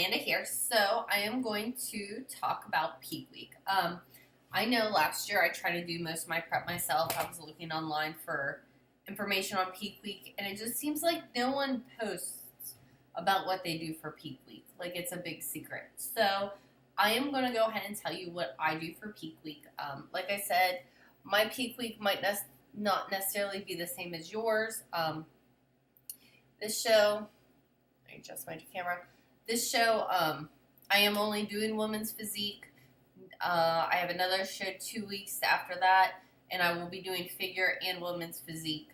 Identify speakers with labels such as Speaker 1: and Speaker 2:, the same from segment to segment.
Speaker 1: Amanda here. So I am going to talk about Peak Week. I know last year I tried to do most of my prep myself. I was looking online for information on Peak Week, and it just seems like no one posts about what they do for Peak Week. Like it's a big secret. So I am going to go ahead and tell you what I do for Peak Week. Like I said, my Peak Week might not necessarily be the same as yours. This show, I adjust my camera. This show, I am only doing women's physique. I have another show 2 weeks after that, and I will be doing figure and women's physique.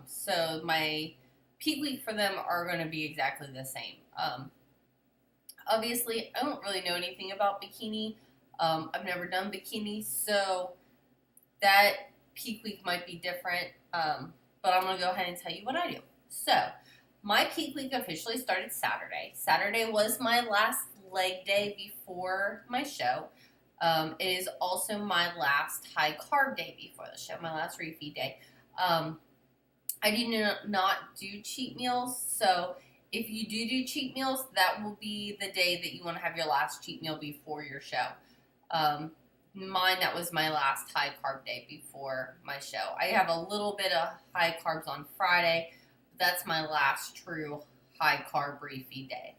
Speaker 1: So my Peak Week for them are going to be exactly the same. Obviously, I don't really know anything about bikini. I've never done bikini, so that Peak Week might be different. But I'm going to go ahead and tell you what I do. So my Peak Week officially started Saturday. Saturday was my last leg day before my show. It is also my last high carb day before the show, my last refeed day. I do not do cheat meals, so if you do cheat meals, that will be the day that you want to have your last cheat meal before your show. Mine, that was my last high carb day before my show. I have a little bit of high carbs on Friday. That's my last true high carb refeed day.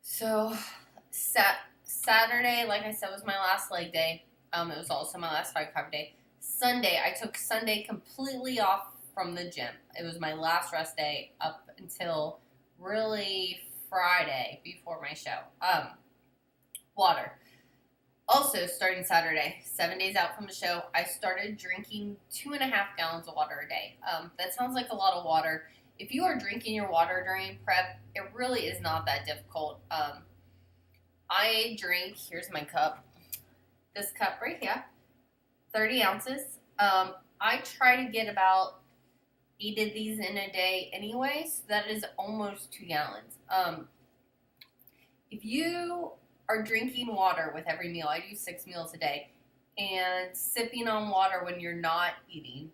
Speaker 1: So Saturday, like I said, was my last leg day. It was also my last high carb day. Sunday, I took Sunday completely off from the gym. It was my last rest day up until really Friday before my show. Water. Also, starting Saturday, 7 days out from the show, I started drinking 2.5 gallons of water a day. That sounds like a lot of water. If you are drinking your water during prep, it really is not that difficult. I drink, here's my cup, this cup right here, 30 ounces. I try to get about 8 of these in a day anyway, so that is almost 2 gallons. If you are drinking water with every meal, I do 6 meals a day, and sipping on water when you're not eating,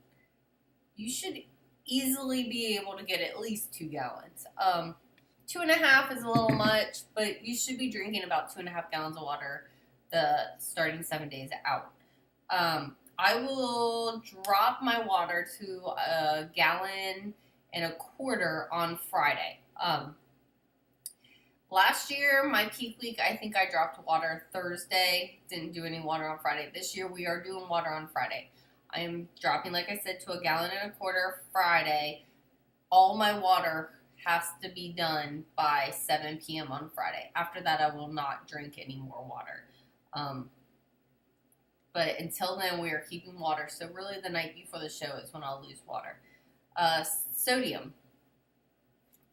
Speaker 1: you should easily be able to get at least 2 gallons. 2.5 is a little much, but you should be drinking about 2.5 gallons of water starting 7 days out. I will drop my water to 1.25 gallons on Friday. Last year, my Peak Week, I think I dropped water Thursday. Didn't do any water on Friday. This year, we are doing water on Friday. I am dropping, like I said, to 1.25 gallons Friday. All my water has to be done by 7 p.m. on Friday. After that, I will not drink any more water. But until then, we are keeping water. So really, the night before the show is when I'll lose water. Sodium.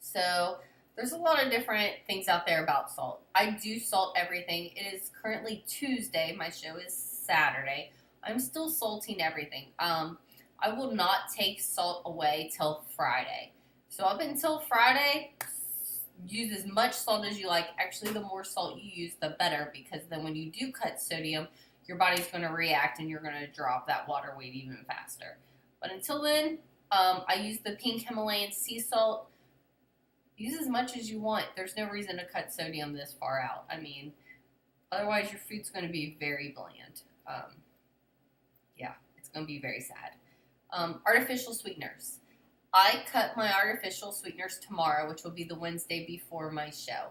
Speaker 1: So there's a lot of different things out there about salt. I do salt everything. It is currently Tuesday. My show is Saturday. I'm still salting everything. I will not take salt away till Friday. So up until Friday, use as much salt as you like. Actually, the more salt you use, the better, because then when you do cut sodium, your body's going to react and you're going to drop that water weight even faster. But until then, I use the pink Himalayan sea salt. Use as much as you want. There's no reason to cut sodium this far out. I mean, otherwise your food's going to be very bland. Yeah, it's going to be very sad. Artificial sweeteners. I cut my artificial sweeteners tomorrow, which will be the Wednesday before my show.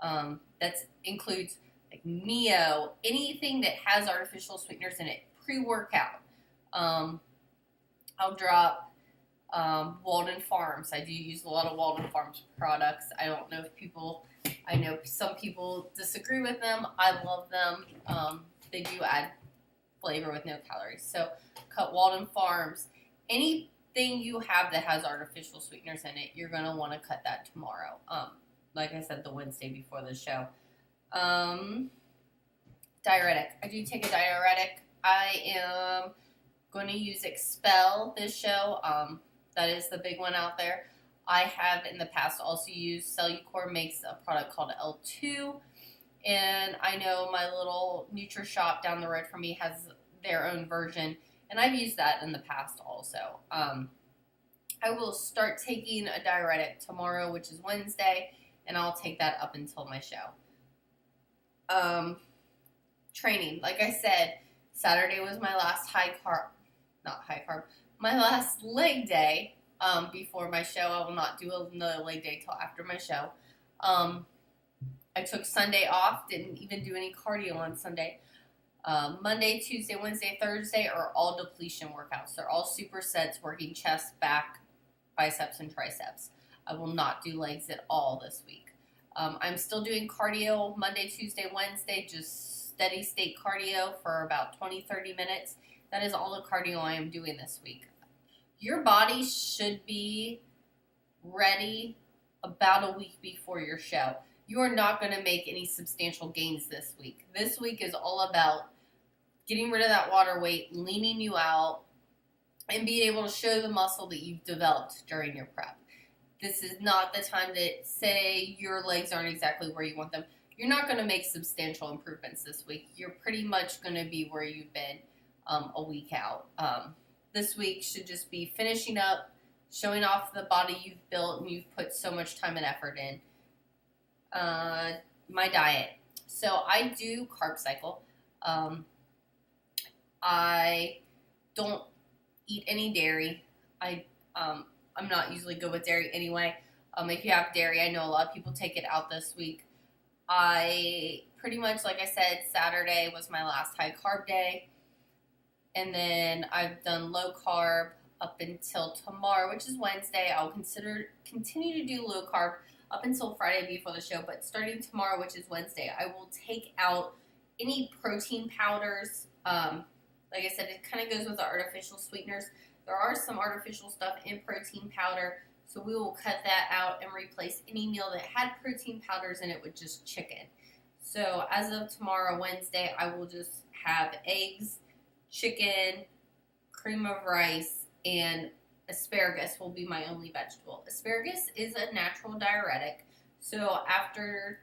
Speaker 1: That includes like Mio, anything that has artificial sweeteners in it, pre-workout. I'll drop Walden Farms. I do use a lot of Walden Farms products. I don't know if I know some people disagree with them. I love them. They do add flavor with no calories. So cut Walden Farms. Anything you have that has artificial sweeteners in it, you're going to want to cut that tomorrow. Like I said, the Wednesday before the show. Diuretic. I do take a diuretic. I am going to use Expel this show. That is the big one out there. I have in the past also used Cellucor makes a product called L2. And I know my little NutriShop down the road from me has their own version. And I've used that in the past also. I will start taking a diuretic tomorrow, which is Wednesday. and I'll take that up until my show. Training. Like I said, Saturday was my last my last leg day before my show. I will not do another leg day till after my show. I took Sunday off, didn't even do any cardio on Sunday. Monday, Tuesday, Wednesday, Thursday are all depletion workouts. They're all supersets, working chest, back, biceps, and triceps. I will not do legs at all this week. I'm still doing cardio Monday, Tuesday, Wednesday, just steady state cardio for about 20-30 minutes. That is all the cardio I am doing this week. Your body should be ready about a week before your show. You are not going to make any substantial gains this week. This week is all about getting rid of that water weight, leaning you out, and being able to show the muscle that you've developed during your prep. This is not the time to say your legs aren't exactly where you want them. You're not going to make substantial improvements this week. You're pretty much going to be where you've been a week out. This week should just be finishing up, showing off the body you've built and you've put so much time and effort in. My diet. So I do carb cycle. I don't eat any dairy. I'm not usually good with dairy anyway. If you have dairy, I know a lot of people take it out this week. I pretty much, like I said, Saturday was my last high carb day. And then I've done low carb up until tomorrow, which is Wednesday. I'll continue to do low carb up until Friday before the show. But starting tomorrow, which is Wednesday, I will take out any protein powders. Like I said, it kind of goes with the artificial sweeteners. There are some artificial stuff in protein powder, so we will cut that out and replace any meal that had protein powders in it with just chicken. So as of tomorrow, Wednesday, I will just have eggs, chicken, cream of rice, and asparagus will be my only vegetable. Asparagus is a natural diuretic, so after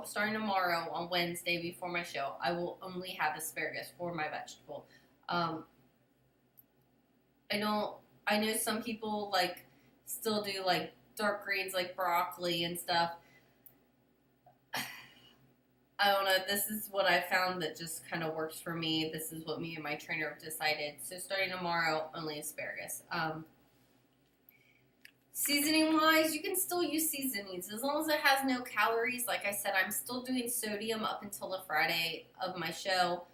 Speaker 1: starting tomorrow on Wednesday before my show, I will only have asparagus for my vegetable. I know some people still do dark greens like broccoli and stuff. I don't know. This is what I found that just kind of works for me. This is what me and my trainer have decided. So starting tomorrow, only asparagus. Seasoning wise, you can still use seasonings as long as it has no calories. Like I said, I'm still doing sodium up until the Friday of my show.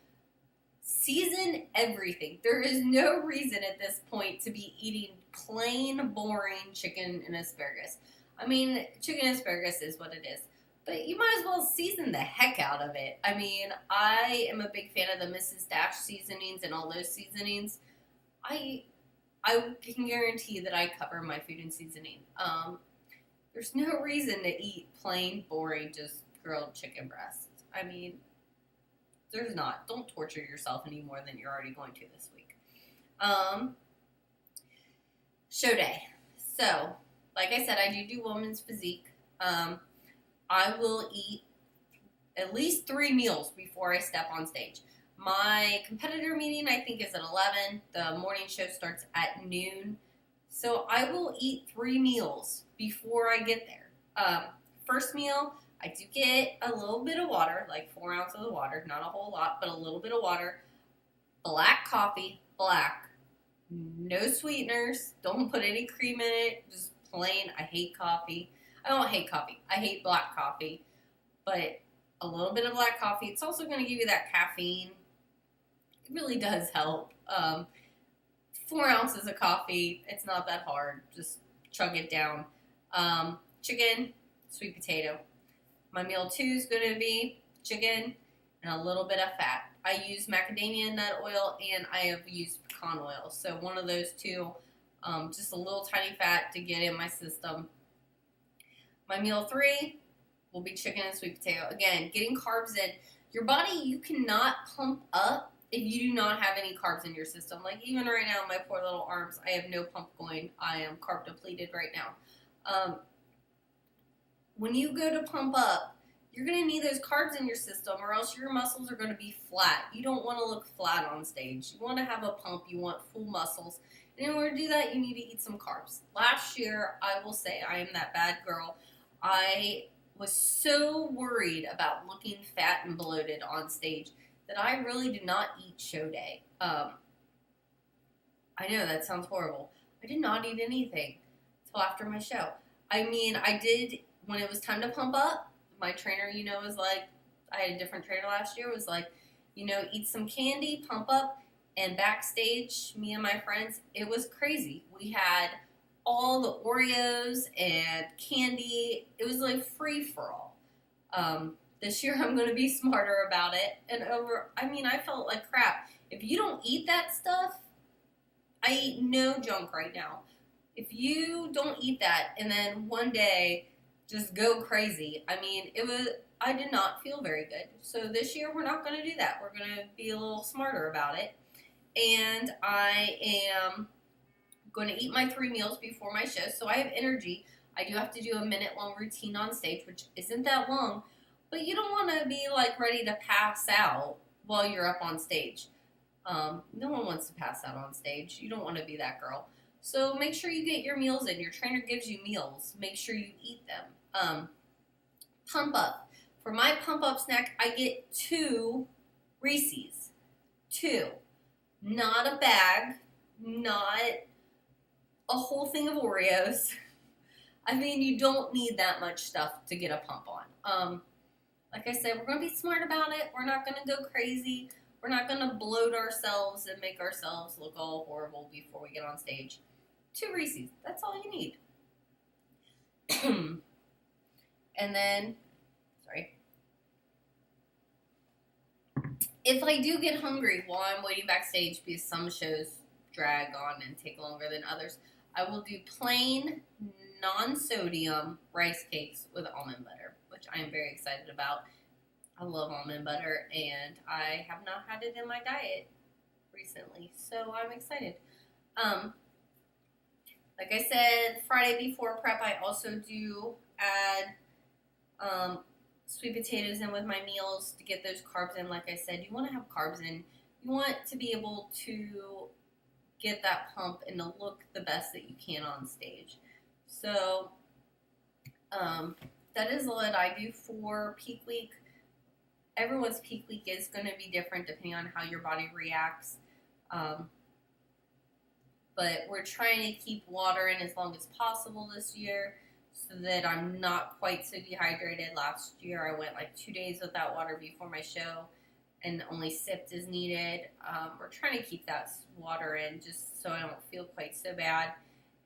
Speaker 1: Season everything. There is no reason at this point to be eating plain, boring chicken and asparagus. I mean, chicken and asparagus is what it is. But you might as well season the heck out of it. I mean, I am a big fan of the Mrs. Dash seasonings and all those seasonings. I can guarantee that I cover my food in seasoning. There's no reason to eat plain, boring, just grilled chicken breasts. I mean, there's not. Don't torture yourself any more than you're already going to this week. Show day. So, like I said, I do women's physique. I will eat at least 3 meals before I step on stage. My competitor meeting, I think, is at 11. The morning show starts at noon. So I will eat 3 meals before I get there. First meal, I do get a little bit of water, like 4 ounces of water. Not a whole lot, but a little bit of water. Black coffee, black. No sweeteners. Don't put any cream in it. Just plain. I hate coffee. I don't hate coffee. I hate black coffee. But a little bit of black coffee. It's also going to give you that caffeine. It really does help. 4 ounces of coffee. It's not that hard. Just chug it down. Chicken, sweet potato. My meal 2 is going to be chicken and a little bit of fat. I use macadamia nut oil and I have used pecan oil. So one of those 2, just a little tiny fat to get in my system. My meal 3 will be chicken and sweet potato. Again, getting carbs in. Your body, you cannot pump up if you do not have any carbs in your system. Like even right now, my poor little arms, I have no pump going. I am carb depleted right now. When you go to pump up, you're going to need those carbs in your system or else your muscles are going to be flat. You don't want to look flat on stage. You want to have a pump. You want full muscles. And in order to do that, you need to eat some carbs. Last year, I will say I am that bad girl. I was so worried about looking fat and bloated on stage that I really did not eat show day. I know that sounds horrible. I did not eat anything till after my show. I mean, I did when it was time to pump up. My trainer, was like, I had a different trainer last year, was like, eat some candy, pump up, and backstage, me and my friends, it was crazy. We had all the Oreos and candy. It was like free for all. This year I'm going to be smarter about it. And I felt like crap. If you don't eat that stuff, I eat no junk right now. If you don't eat that and then one day just go crazy, I did not feel very good. So this year we're not going to do that. We're going to be a little smarter about it. And I am going to eat my 3 meals before my show, so I have energy. I do have to do a minute-long routine on stage, which isn't that long, but you don't want to be like ready to pass out while you're up on stage. No one wants to pass out on stage. You don't want to be that girl. So make sure you get your meals in. Your trainer gives you meals. Make sure you eat them. Pump up. For my pump up snack, I get 2 Reese's. 2. Not a bag. Not a whole thing of Oreos. You don't need that much stuff to get a pump on. Like I said, we're going to be smart about it. We're not going to go crazy. We're not going to bloat ourselves and make ourselves look all horrible before we get on stage. 2 Reese's. That's all you need. And then, if I do get hungry while I'm waiting backstage, because some shows drag on and take longer than others, I will do plain, non-sodium rice cakes with almond butter, which I am very excited about. I love almond butter, and I have not had it in my diet recently, so I'm excited. Like I said, Friday before prep, I also do add sweet potatoes in with my meals to get those carbs in. Like I said, you want to have carbs in. You want to be able to get that pump and to look the best that you can on stage. So that is what I do for peak week. Everyone's peak week is going to be different depending on how your body reacts. But we're trying to keep water in as long as possible this year so that I'm not quite so dehydrated. Last year I went like 2 days without water before my show and only sipped as needed. We're trying to keep that water in just so I don't feel quite so bad.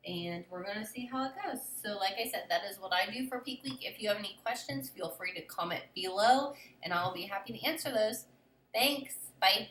Speaker 1: And we're going to see how it goes. So like I said, that is what I do for peak week. If you have any questions, feel free to comment below and I'll be happy to answer those. Thanks. Bye.